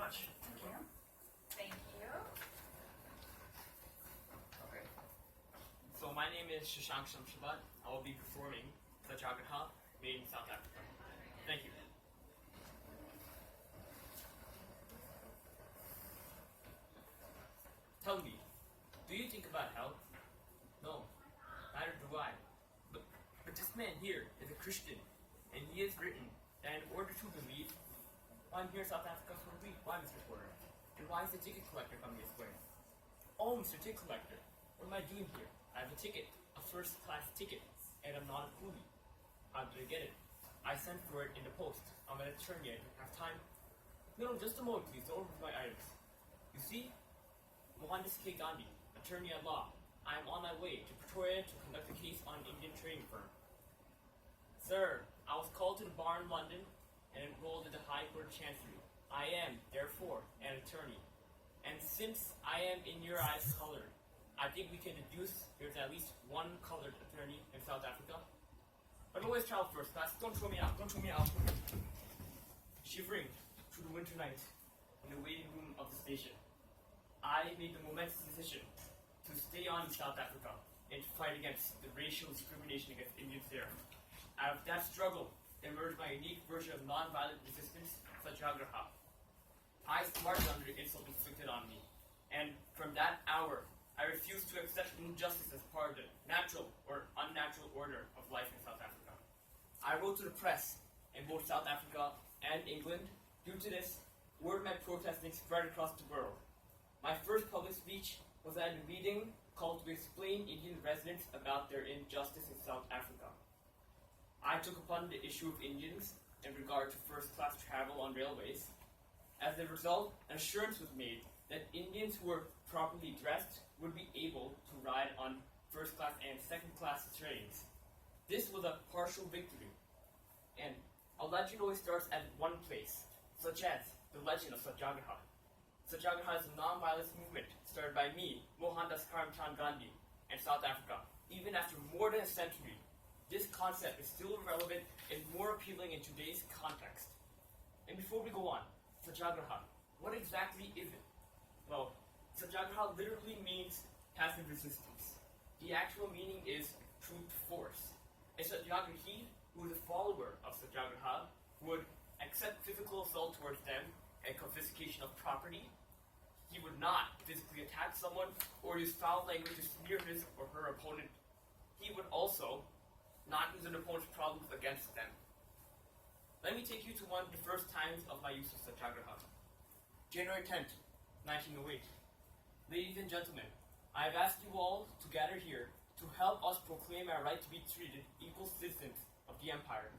much. Thank you. Thank you. Okay. So my name is Shashank Shamshabad. I will be performing Satyagraha made in South Africa. Thank you. Tell me, do you think about hell? No, neither do I. But this man here is a Christian, and he has written that in order to believe, I'm here in South Africa for a week. Why, Mr. Porter? And why is the ticket collector coming this way? Oh, Mr. Ticket Collector, what am I doing here? I have a ticket, a first-class ticket, and I'm not a coolie. How did I get it? I sent for it in the post. I'm an attorney. I don't have time. No, just a moment, please. Don't overlook my items. You see? Mohandas K. Gandhi, attorney at law. I am on my way to Pretoria to conduct a case on an Indian trading firm. Sir, I was called to the bar in London and enrolled in the High Court of Chancery. I am, therefore, an attorney. And since I am in your eyes colored, I think we can deduce there's at least one colored attorney in South Africa. But always travel first class. Don't throw me out. Don't throw me out. Shivering through the winter night in the waiting room of the station, I made the momentous decision to stay on in South Africa and to fight against the racial discrimination against Indians there. Out of that struggle emerged my unique version of nonviolent resistance, Satyagraha. I smarted under the insult inflicted on me, and from that hour, I refused to accept injustice as part of the natural or unnatural order of life in South Africa. I wrote to the press in both South Africa and England. Due to this, word of my protesting spread across the world. My first public speech was at a meeting called to explain Indian residents about their injustice in South Africa. I took upon the issue of Indians in regard to first-class travel on railways. As a result, an assurance was made that Indians who were properly dressed would be able to ride on first-class and second-class trains. This was a partial victory, and a legend always starts at one place, such as the legend of Satyagraha. Satyagraha is a non-violence movement started by me, Mohandas Karamchand Gandhi, in South Africa. Even after more than a century, this concept is still relevant and more appealing in today's context. And before we go on, Satyagraha, what exactly is it? Well, Satyagraha literally means passive resistance. The actual meaning is true to force. A Satyagrahi, who is a follower of Satyagraha, would accept physical assault towards them and confiscation of property. He would not physically attack someone or use foul language to smear his or her opponent. He would also not use an opponent's problems against them. Let me take you to one of the first times of my use of Satyagraha. January 10th, 1908. Ladies and gentlemen, I have asked you all to gather here to help us proclaim our right to be treated equal citizens of the empire.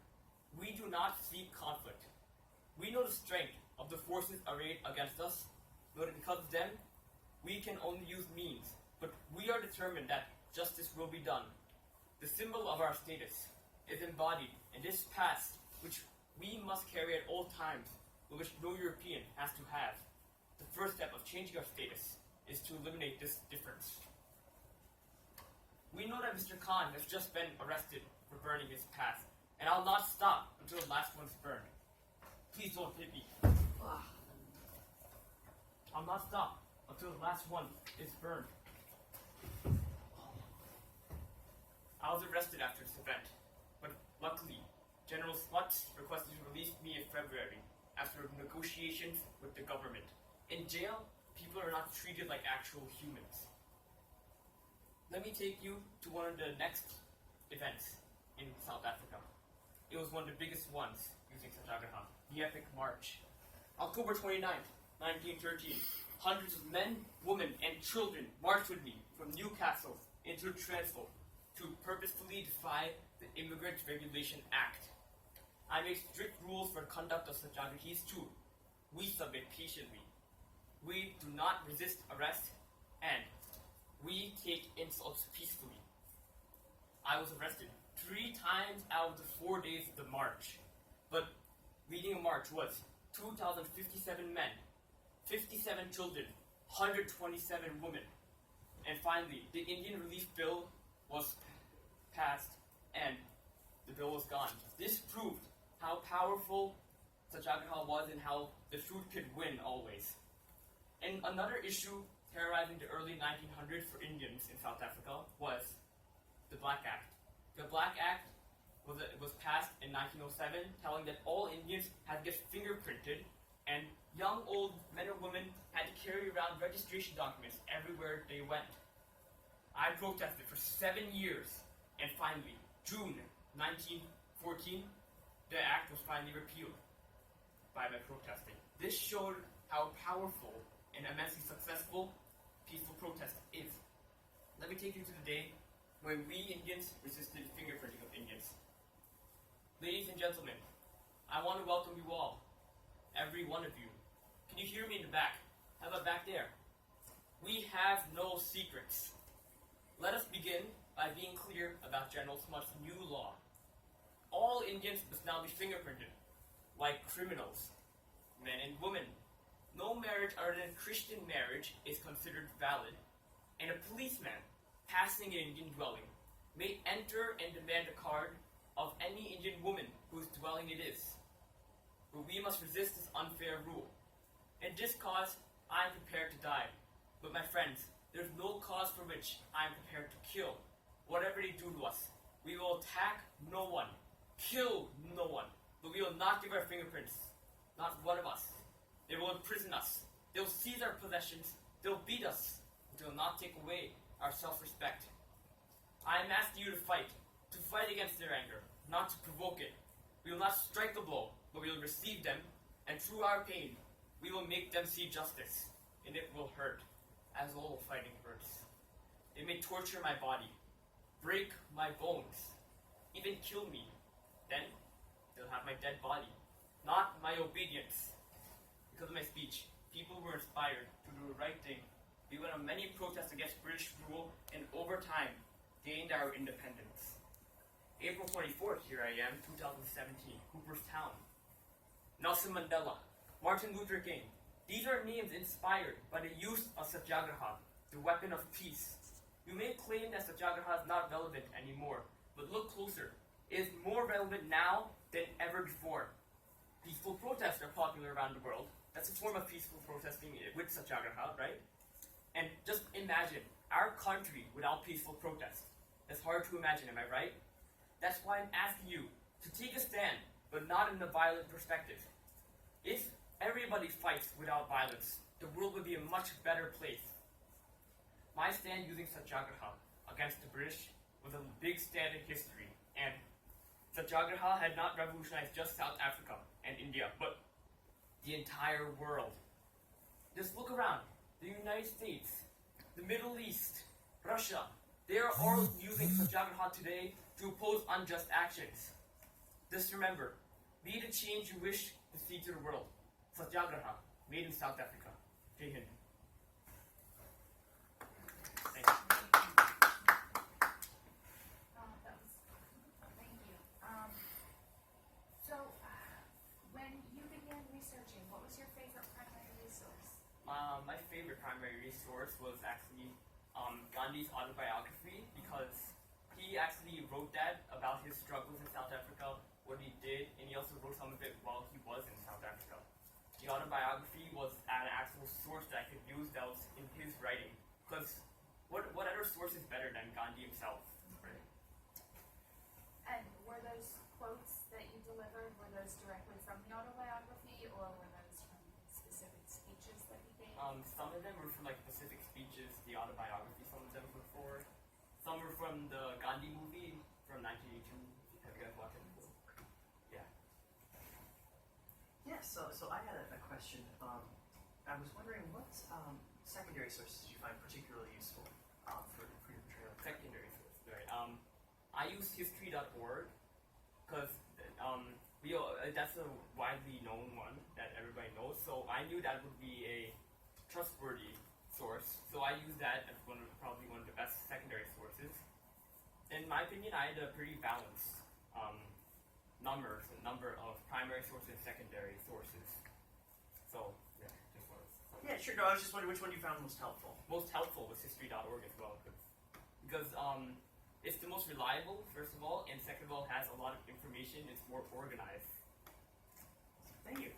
We do not seek conflict. We know the strength of the forces arrayed against us, know that because of them, we can only use means, but we are determined that justice will be done. The symbol of our status is embodied in this past, which we must carry at all times, but which no European has to have. The first step of changing our status is to eliminate this difference. We know that Mr. Khan has just been arrested for burning his past, and I'll not stop until the last one's burned. Please don't hit me. I'll not stop until the last one is burned. I was arrested after this event, but luckily, General Smuts requested to release me in February after negotiations with the government. In jail, people are not treated like actual humans. Let me take you to one of the next events in South Africa. It was one of the biggest ones using Satyagraha, the Epic March. October 29th, 1913, hundreds of men, women, and children marched with me from Newcastle into Transvaal to purposefully defy the Immigrant Regulation Act. I made strict rules for the conduct of Satyagrahis too. We submit patiently. We do not resist arrest, and we take insults peacefully. I was arrested 3 times out of the 4 days of the march, but leading a march was 2,057 men, 57 children, 127 women, and finally, the Indian Relief Bill was passed, and the bill was gone. This proved how powerful Satyagraha was and how the truth could win always. And another issue terrorizing the early 1900s for Indians in South Africa was the Black Act. The Black Act was passed in 1907, telling that all Indians had to get fingerprinted, and young, old men and women had to carry around registration documents everywhere they went. I protested for 7 years, and finally, June 1914, the act was finally repealed by my protesting. This showed how powerful and immensely successful peaceful protest is. Let me take you to the day when we Indians resisted fingerprinting of Indians. Ladies and gentlemen, I want to welcome you all, every one of you. Can you hear me in the back? How about back there? We have no secrets. Let us begin by being clear about General Smut's new law. All Indians must now be fingerprinted, like criminals, men and women. No marriage other than Christian marriage is considered valid, and a policeman passing an Indian dwelling may enter and demand a card of any Indian woman whose dwelling it is. But we must resist this unfair rule. In this cause, I am prepared to die. But my friends, there is no cause for which I am prepared to kill. Whatever they do to us, we will attack no one, kill no one, but we will not give our fingerprints. Not one of us. They will imprison us. They will seize our possessions. They will beat us. But they will not take away our self-respect. I am asking you to fight against their anger, not to provoke it. We will not strike a blow, but we will receive them, and through our pain, we will make them see justice, and it will hurt, as all fighting hurts. They may torture my body, break my bones, even kill me. Then, they'll have my dead body, not my obedience. Because of my speech, people were inspired to do the right thing. We went on many protests against British rule, and over time, gained our independence. April 24th, here I am, 2017, Cooperstown. Nelson Mandela, Martin Luther King. These are names inspired by the use of Satyagraha, the weapon of peace. You may claim that Satyagraha is not relevant anymore, but look closer. It is more relevant now than ever before. Peaceful protests are popular around the world. That's a form of peaceful protesting with Satyagraha, right? And just imagine our country without peaceful protest. That's hard to imagine, am I right? That's why I'm asking you to take a stand, but not in a violent perspective. If everybody fights without violence, the world would be a much better place. My stand using Satyagraha against the British was a big stand in history, and Satyagraha had not revolutionized just South Africa and India, but the entire world. Just look around. The United States, the Middle East, Russia, they are all using Satyagraha today to oppose unjust actions. Just remember, be the change you wish to see to the world. Satyagraha, made in South Africa. Jai Hind. Thank you. Thank you. So, when you began researching, what was your favorite primary resource? My favorite primary resource was actually Gandhi's autobiography, because he actually wrote that about his struggles in South Africa, what he did, and he also wrote some of it while he was in South Africa. The autobiography was an actual source that I could use that was in his writing, because what other source is better than Gandhi himself, right? And were those quotes that you delivered, were those directly from the autobiography, or were those from specific speeches that he gave? Some of them were from like specific speeches, the autobiography, some of them were for. Some were from the Gandhi movie from 1982. Have you guys watched it before? Yeah. Yeah, so I had a question. I was wondering what secondary sources did you find particularly useful for your portrayal? Secondary sources, right. I use history.org because that's a widely known one that everybody knows. So I knew that would be a trustworthy source. So I use that as probably one of the best secondary sources. In my opinion, I had a pretty balanced number of primary sources and secondary sources. So yeah, just was. Yeah, sure. No, I was just wondering which one you found most helpful. Most helpful was history.org as well, because it's the most reliable, first of all, and second of all, has a lot of information. It's more organized. Thank you.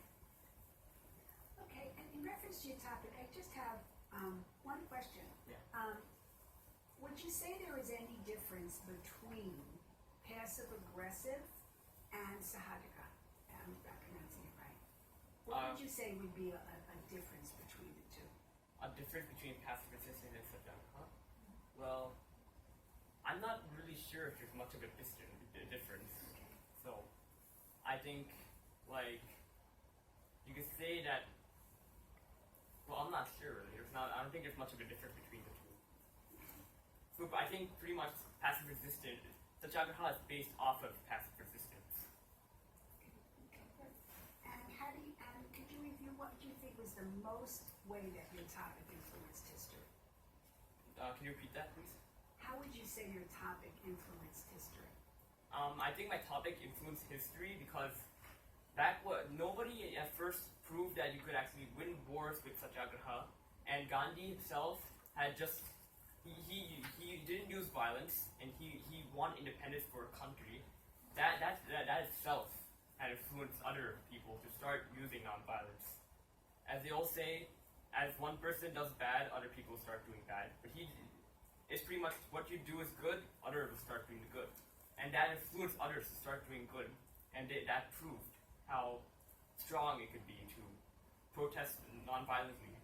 Okay, and in reference to your topic, I just have one question. Yeah. Would you say there is any difference between passive aggressive and sahagika? I'm not pronouncing it right. What would you say would be a difference between the two? A difference between passive resistance and Shashank, huh? Well, I'm not really sure if there's much of a difference. Okay. So, I think, like, you could say that. Well, I'm not sure. There's not. I don't think there's much of a difference between the two. So, but I think pretty much passive resistance. Satyagraha is based off of passive resistance. Okay. And could you review what you think was the most way that your topic influenced history? Can you repeat that, please? How would you say your topic influenced history? I think my topic influenced history because nobody at first proved that you could actually win wars with Satyagraha, and Gandhi himself had just he didn't use violence, and he won independence for a country. That itself had influenced other people to start using nonviolence. As they all say, as one person does bad, other people start doing bad. But it's pretty much what you do is good, others will start doing the good. And that influenced others to start doing good. And that proved how strong it could be to protest non-violently.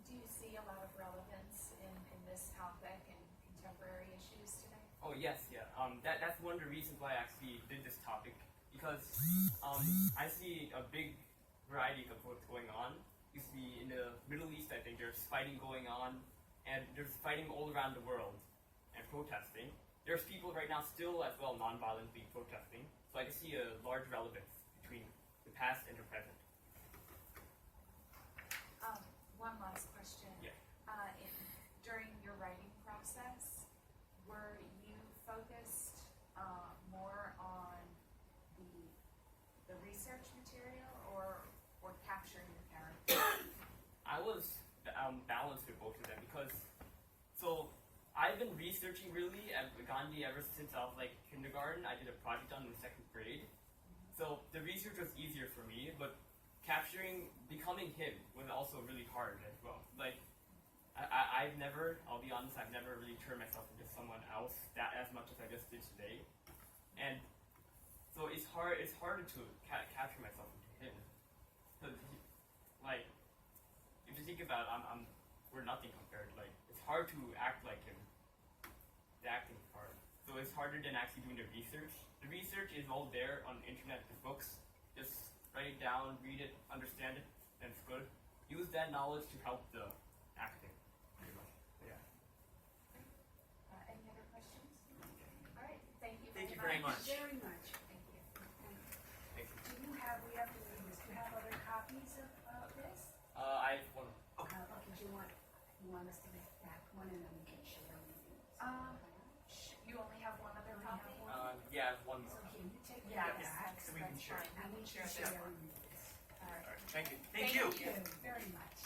Do you see a lot of relevance in this topic and contemporary issues today? Oh yes, yeah. That's one of the reasons why I actually did this topic, because I see a big variety of what's going on. You see in the Middle East, I think there's fighting going on, and there's fighting all around the world and protesting. There's people right now still as well non-violently protesting. So I can see a large relevance between the past and the present. One last question. Yeah. During your writing process, were you focused more on the research material or capturing the character? I was balanced with both of them because, so I've been researching really at Gandhi ever since I was like kindergarten. I did a project on in the 2nd grade. So the research was easier for me, but becoming him was also really hard as well. Like, I've never, I'll be honest, I've never really turned myself into someone else that as much as I just did today. And so it's harder to capture myself into him. Because, like, if you think about it, we're nothing compared. Like, it's hard to act like him. The acting is hard. So it's harder than actually doing the research. The research is all there on the internet, the books. Just write it down, read it, understand it, and it's good. Use that knowledge to help the acting, pretty much. Yeah. Any other questions? All right. Thank you. Thank you very much. Very much. Thank you. Thank you. We have to read this. Do you have other copies of this? I have one. Okay, do you want us to make back one and then we can share with you? You only have one other copy? Yeah, I have one So more. here, you take Yeah, that back. So we can share. fine. And we Share can this share one. with this. All right. Thank you. Thank Thank you. you. Very much.